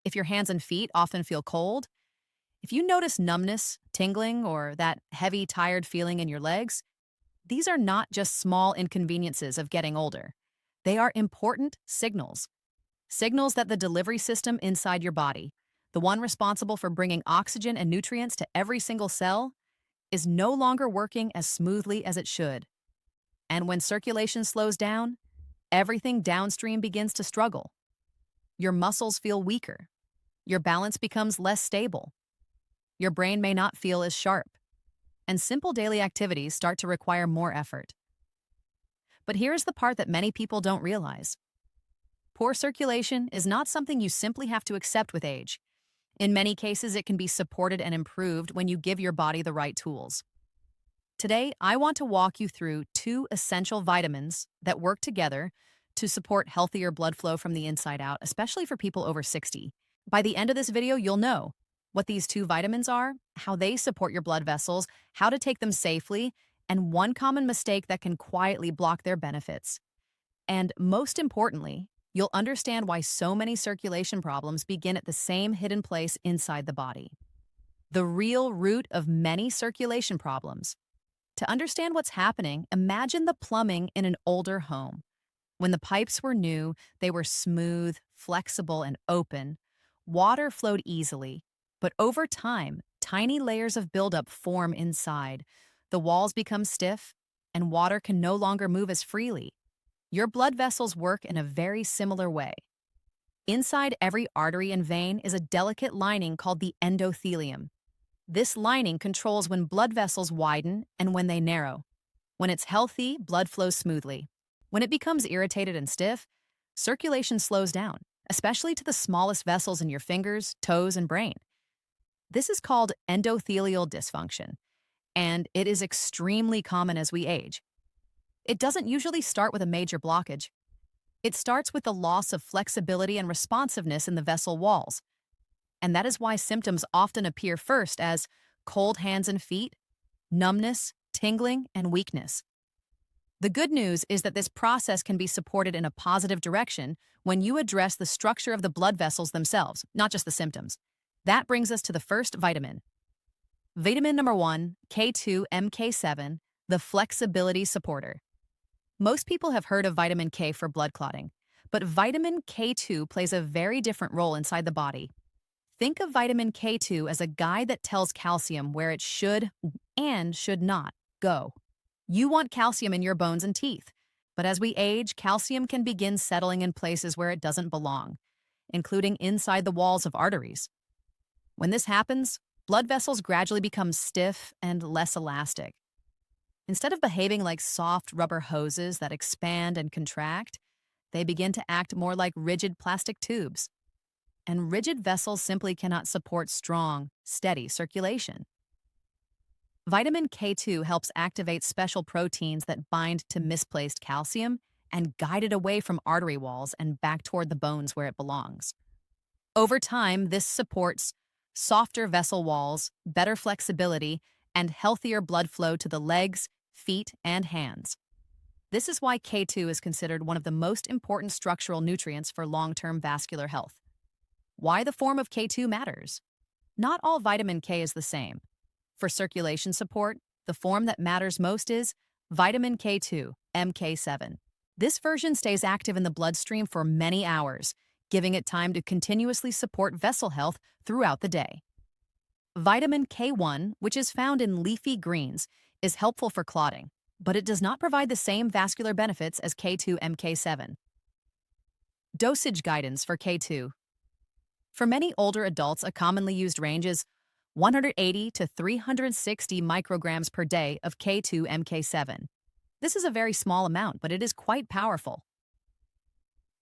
if your hands and feet often feel cold, if you notice numbness, tingling, or that heavy, tired feeling in your legs, these are not just small inconveniences of getting older. They are important signals. Signals that the delivery system inside your body, the one responsible for bringing oxygen and nutrients to every single cell, is no longer working as smoothly as it should. And when circulation slows down, everything downstream begins to struggle. Your muscles feel weaker. Your balance becomes less stable. Your brain may not feel as sharp. And simple daily activities start to require more effort. But here's the part that many people don't realize. Poor circulation is not something you simply have to accept with age. In many cases, it can be supported and improved when you give your body the right tools. Today, I want to walk you through 2 essential vitamins that work together to support healthier blood flow from the inside out, especially for people over 60. By the end of this video, you'll know what these 2 vitamins are, how they support your blood vessels, how to take them safely, and one common mistake that can quietly block their benefits. And most importantly, you'll understand why so many circulation problems begin at the same hidden place inside the body. The real root of many circulation problems. To understand what's happening, imagine the plumbing in an older home. When the pipes were new, they were smooth, flexible, and open. Water flowed easily, but over time, tiny layers of buildup form inside. The walls become stiff, and water can no longer move as freely. Your blood vessels work in a very similar way. Inside every artery and vein is a delicate lining called the endothelium. This lining controls when blood vessels widen and when they narrow. When it's healthy, blood flows smoothly. When it becomes irritated and stiff, circulation slows down, especially to the smallest vessels in your fingers, toes, and brain. This is called endothelial dysfunction, and it is extremely common as we age. It doesn't usually start with a major blockage. It starts with the loss of flexibility and responsiveness in the vessel walls. And that is why symptoms often appear first as cold hands and feet, numbness, tingling, and weakness. The good news is that this process can be supported in a positive direction when you address the structure of the blood vessels themselves, not just the symptoms. That brings us to the first vitamin. Vitamin number 1, K2-MK7, the flexibility supporter. Most people have heard of vitamin K for blood clotting, but vitamin K2 plays a very different role inside the body. Think of vitamin K2 as a guide that tells calcium where it should and should not go. You want calcium in your bones and teeth, but as we age, calcium can begin settling in places where it doesn't belong, including inside the walls of arteries. When this happens, blood vessels gradually become stiff and less elastic. Instead of behaving like soft rubber hoses that expand and contract, they begin to act more like rigid plastic tubes. And rigid vessels simply cannot support strong, steady circulation. Vitamin K2 helps activate special proteins that bind to misplaced calcium and guide it away from artery walls and back toward the bones where it belongs. Over time, this supports softer vessel walls, better flexibility, and healthier blood flow to the legs, feet, and hands. This is why K2 is considered one of the most important structural nutrients for long-term vascular health. Why the form of K2 matters. Not all vitamin K is the same. For circulation support, the form that matters most is vitamin K2, MK7. This version stays active in the bloodstream for many hours, giving it time to continuously support vessel health throughout the day. Vitamin K1, which is found in leafy greens, is helpful for clotting, but it does not provide the same vascular benefits as K2-MK7. Dosage guidance for K2. For many older adults, a commonly used range is 180 to 360 micrograms per day of K2-MK7. This is a very small amount, but it is quite powerful.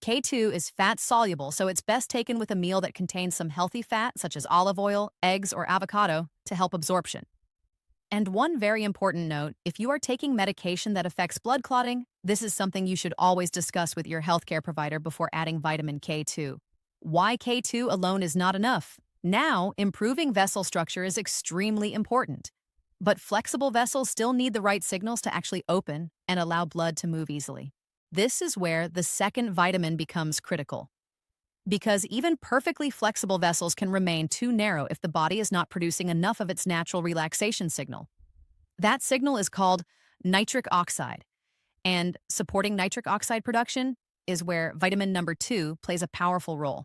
K2 is fat-soluble, so it's best taken with a meal that contains some healthy fat, such as olive oil, eggs, or avocado, to help absorption. And one very important note, if you are taking medication that affects blood clotting, this is something you should always discuss with your healthcare provider before adding vitamin K2. Why K2 alone is not enough? Now, improving vessel structure is extremely important. But flexible vessels still need the right signals to actually open and allow blood to move easily. This is where the second vitamin becomes critical. Because even perfectly flexible vessels can remain too narrow if the body is not producing enough of its natural relaxation signal. That signal is called nitric oxide, and supporting nitric oxide production is where vitamin number 2 plays a powerful role.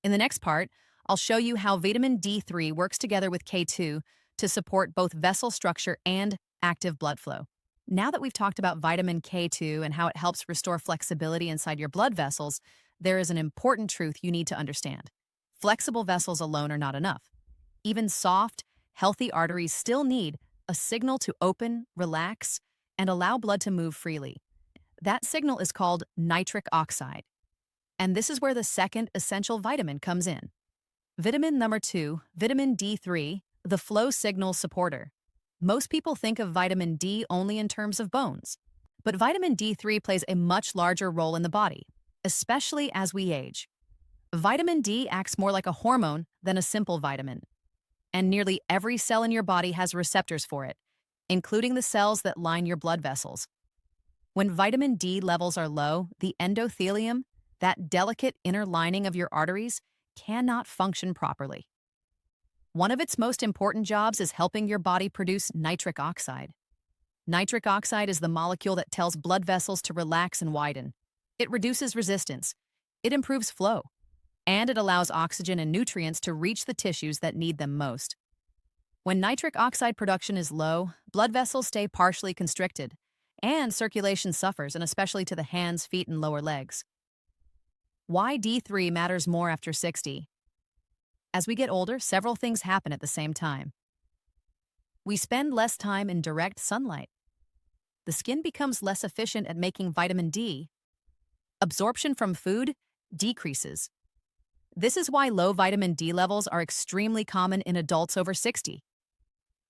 In the next part, I'll show you how vitamin D3 works together with K2 to support both vessel structure and active blood flow. Now that we've talked about vitamin K2 and how it helps restore flexibility inside your blood vessels, there is an important truth you need to understand. Flexible vessels alone are not enough. Even soft, healthy arteries still need a signal to open, relax, and allow blood to move freely. That signal is called nitric oxide. And this is where the second essential vitamin comes in. Vitamin number 2, vitamin D3, the flow signal supporter. Most people think of vitamin D only in terms of bones, but vitamin D3 plays a much larger role in the body, especially as we age. Vitamin D acts more like a hormone than a simple vitamin, and nearly every cell in your body has receptors for it, including the cells that line your blood vessels. When vitamin D levels are low, the endothelium, that delicate inner lining of your arteries, cannot function properly. One of its most important jobs is helping your body produce nitric oxide. Nitric oxide is the molecule that tells blood vessels to relax and widen. It reduces resistance, it improves flow, and it allows oxygen and nutrients to reach the tissues that need them most. When nitric oxide production is low, blood vessels stay partially constricted, and circulation suffers, and especially to the hands, feet, and lower legs. Why D3 matters more after 60? As we get older, several things happen at the same time. We spend less time in direct sunlight. The skin becomes less efficient at making vitamin D. Absorption from food decreases. This is why low vitamin D levels are extremely common in adults over 60.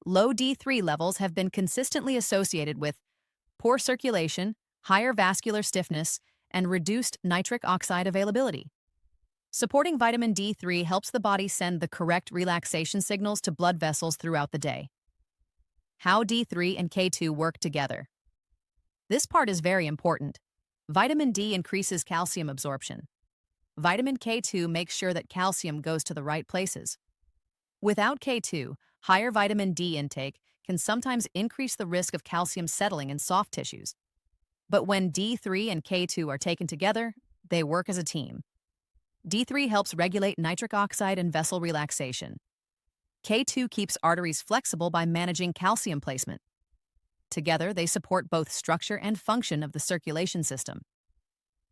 Low D3 levels have been consistently associated with poor circulation, higher vascular stiffness, and reduced nitric oxide availability. Supporting vitamin D3 helps the body send the correct relaxation signals to blood vessels throughout the day. How D3 and K2 work together. This part is very important. Vitamin D increases calcium absorption. Vitamin K2 makes sure that calcium goes to the right places. Without K2, higher vitamin D intake can sometimes increase the risk of calcium settling in soft tissues. But when D3 and K2 are taken together, they work as a team. D3 helps regulate nitric oxide and vessel relaxation. K2 keeps arteries flexible by managing calcium placement. Together, they support both structure and function of the circulation system.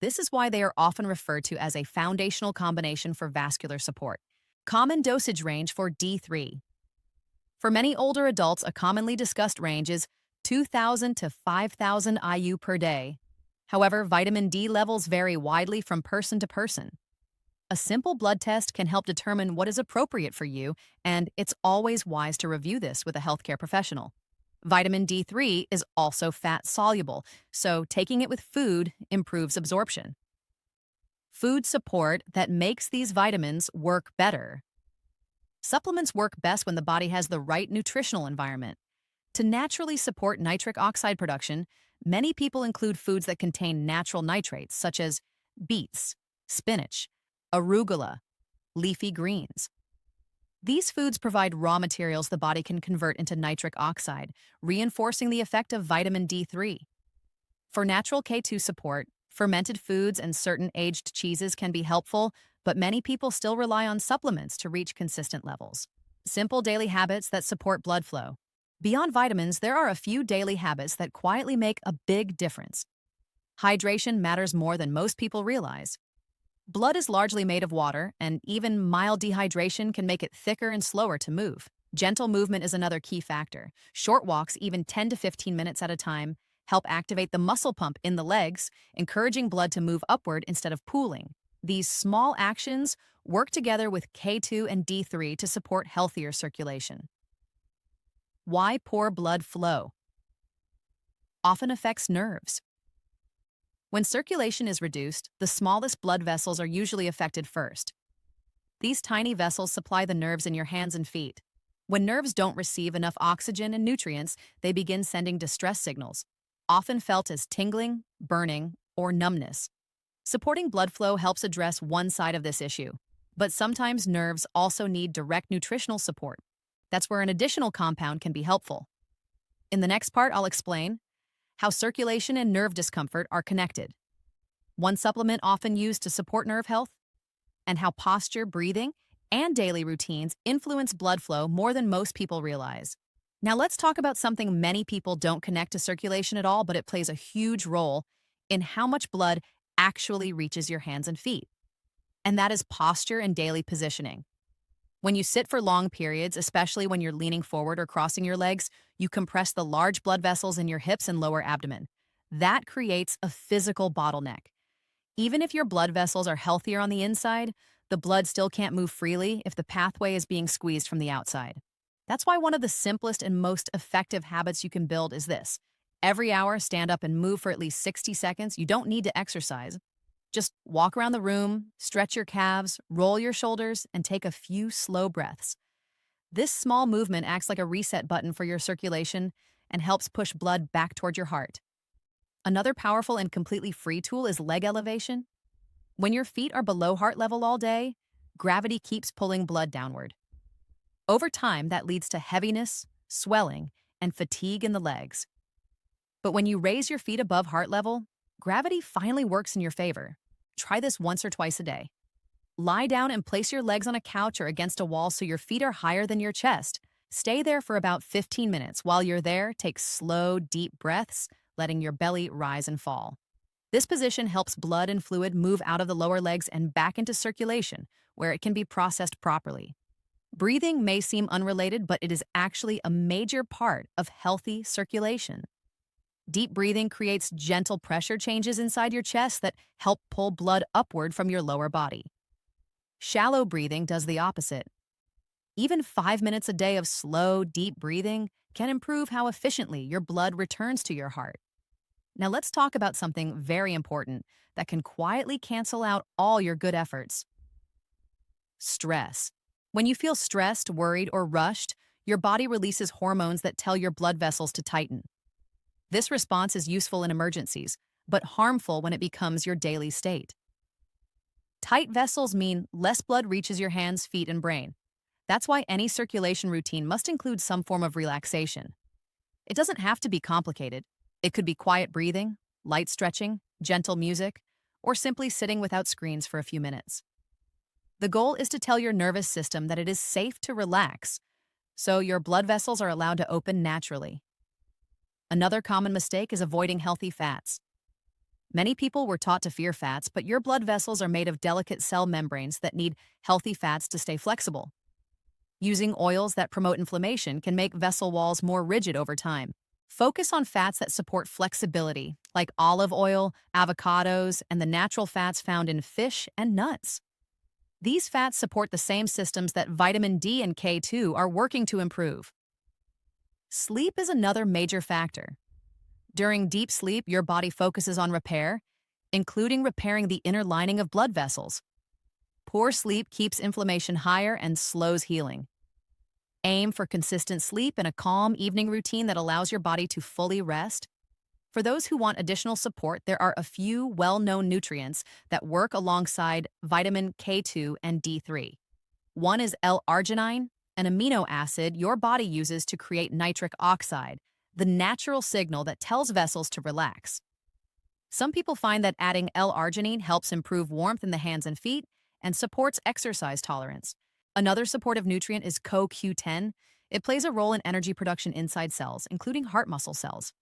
This is why they are often referred to as a foundational combination for vascular support. Common dosage range for D3. For many older adults, a commonly discussed range is 2,000 to 5,000 IU per day. However, vitamin D levels vary widely from person to person. A simple blood test can help determine what is appropriate for you, and it's always wise to review this with a healthcare professional. Vitamin D3 is also fat-soluble, so taking it with food improves absorption. Food support that makes these vitamins work better. Supplements work best when the body has the right nutritional environment. To naturally support nitric oxide production, many people include foods that contain natural nitrates, such as beets, spinach, arugula, leafy greens. These foods provide raw materials the body can convert into nitric oxide, reinforcing the effect of vitamin D3. For natural K2 support, fermented foods and certain aged cheeses can be helpful, but many people still rely on supplements to reach consistent levels. Simple daily habits that support blood flow. Beyond vitamins, there are a few daily habits that quietly make a big difference. Hydration matters more than most people realize. Blood is largely made of water, and even mild dehydration can make it thicker and slower to move. Gentle movement is another key factor. Short walks, even 10 to 15 minutes at a time, help activate the muscle pump in the legs, encouraging blood to move upward instead of pooling. These small actions work together with K2 and D3 to support healthier circulation. Why poor blood flow often affects nerves. When circulation is reduced, the smallest blood vessels are usually affected first. These tiny vessels supply the nerves in your hands and feet. When nerves don't receive enough oxygen and nutrients, they begin sending distress signals, often felt as tingling, burning, or numbness. Supporting blood flow helps address one side of this issue, but sometimes nerves also need direct nutritional support. That's where an additional compound can be helpful. In the next part, I'll explain how circulation and nerve discomfort are connected, one supplement often used to support nerve health, and how posture, breathing, and daily routines influence blood flow more than most people realize. Now let's talk about something many people don't connect to circulation at all, but it plays a huge role in how much blood actually reaches your hands and feet. And that is posture and daily positioning. When you sit for long periods, especially when you're leaning forward or crossing your legs, you compress the large blood vessels in your hips and lower abdomen. That creates a physical bottleneck. Even if your blood vessels are healthier on the inside, the blood still can't move freely if the pathway is being squeezed from the outside. That's why one of the simplest and most effective habits you can build is this. Every hour, stand up and move for at least 60 seconds. You don't need to exercise. Just walk around the room, stretch your calves, roll your shoulders, and take a few slow breaths. This small movement acts like a reset button for your circulation and helps push blood back toward your heart. Another powerful and completely free tool is leg elevation. When your feet are below heart level all day, gravity keeps pulling blood downward. Over time, that leads to heaviness, swelling, and fatigue in the legs. But when you raise your feet above heart level, gravity finally works in your favor. Try this once or twice a day. Lie down and place your legs on a couch or against a wall so your feet are higher than your chest. Stay there for about 15 minutes. While you're there, take slow, deep breaths, letting your belly rise and fall. This position helps blood and fluid move out of the lower legs and back into circulation, where it can be processed properly. Breathing may seem unrelated, but it is actually a major part of healthy circulation. Deep breathing creates gentle pressure changes inside your chest that help pull blood upward from your lower body. Shallow breathing does the opposite. Even 5 minutes a day of slow, deep breathing can improve how efficiently your blood returns to your heart. Now let's talk about something very important that can quietly cancel out all your good efforts. Stress. When you feel stressed, worried, or rushed, your body releases hormones that tell your blood vessels to tighten. This response is useful in emergencies, but harmful when it becomes your daily state. Tight vessels mean less blood reaches your hands, feet, and brain. That's why any circulation routine must include some form of relaxation. It doesn't have to be complicated. It could be quiet breathing, light stretching, gentle music, or simply sitting without screens for a few minutes. The goal is to tell your nervous system that it is safe to relax, so your blood vessels are allowed to open naturally. Another common mistake is avoiding healthy fats. Many people were taught to fear fats, but your blood vessels are made of delicate cell membranes that need healthy fats to stay flexible. Using oils that promote inflammation can make vessel walls more rigid over time. Focus on fats that support flexibility, like olive oil, avocados, and the natural fats found in fish and nuts. These fats support the same systems that vitamin D and K2 are working to improve. Sleep is another major factor. During deep sleep, your body focuses on repair, including repairing the inner lining of blood vessels. Poor sleep keeps inflammation higher and slows healing. Aim for consistent sleep and a calm evening routine that allows your body to fully rest. For those who want additional support, there are a few well-known nutrients that work alongside vitamin K2 and D3. One is L-arginine, an amino acid your body uses to create nitric oxide, the natural signal that tells vessels to relax. Some people find that adding L-arginine helps improve warmth in the hands and feet and supports exercise tolerance. Another supportive nutrient is CoQ10. It plays a role in energy production inside cells, including heart muscle cells.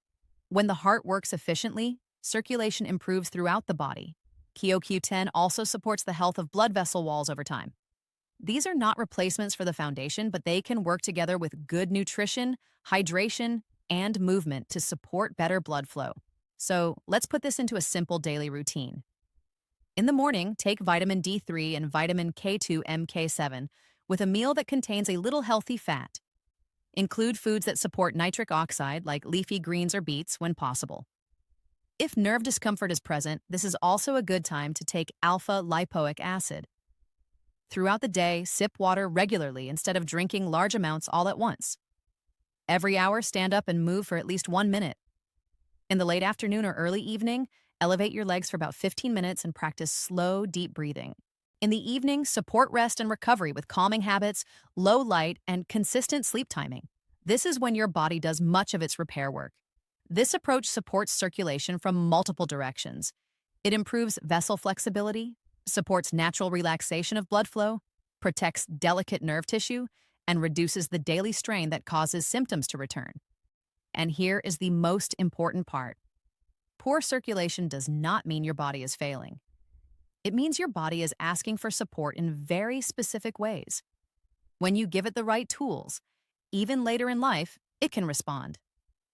When the heart works efficiently, circulation improves throughout the body. CoQ10 also supports the health of blood vessel walls over time. These are not replacements for the foundation, but they can work together with good nutrition, hydration, and movement to support better blood flow. So let's put this into a simple daily routine. In the morning, take vitamin D3 and vitamin K2 MK7 with a meal that contains a little healthy fat. Include foods that support nitric oxide like leafy greens or beets when possible. If nerve discomfort is present, this is also a good time to take alpha lipoic acid. Throughout the day, sip water regularly instead of drinking large amounts all at once. Every hour, stand up and move for at least 1 minute. In the late afternoon or early evening, Elevate your legs for about 15 minutes and practice slow, deep breathing. In the evening, support rest and recovery with calming habits, low light, and consistent sleep timing. This is when your body does much of its repair work. This approach supports circulation from multiple directions. It improves vessel flexibility, supports natural relaxation of blood flow, protects delicate nerve tissue, and reduces the daily strain that causes symptoms to return. And here is the most important part. Poor circulation does not mean your body is failing. It means your body is asking for support in very specific ways. When you give it the right tools, even later in life, it can respond.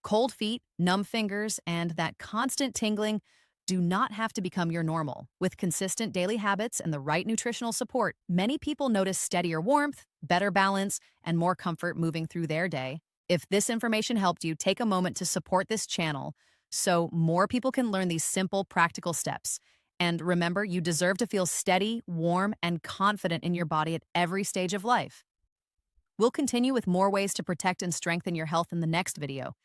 Cold feet, numb fingers, and that constant tingling do not have to become your normal. With consistent daily habits and the right nutritional support, many people notice steadier warmth, better balance, and more comfort moving through their day. If this information helped you, take a moment to support this channel so more people can learn these simple, practical steps. And remember, you deserve to feel steady, warm, and confident in your body at every stage of life. We'll continue with more ways to protect and strengthen your health in the next video.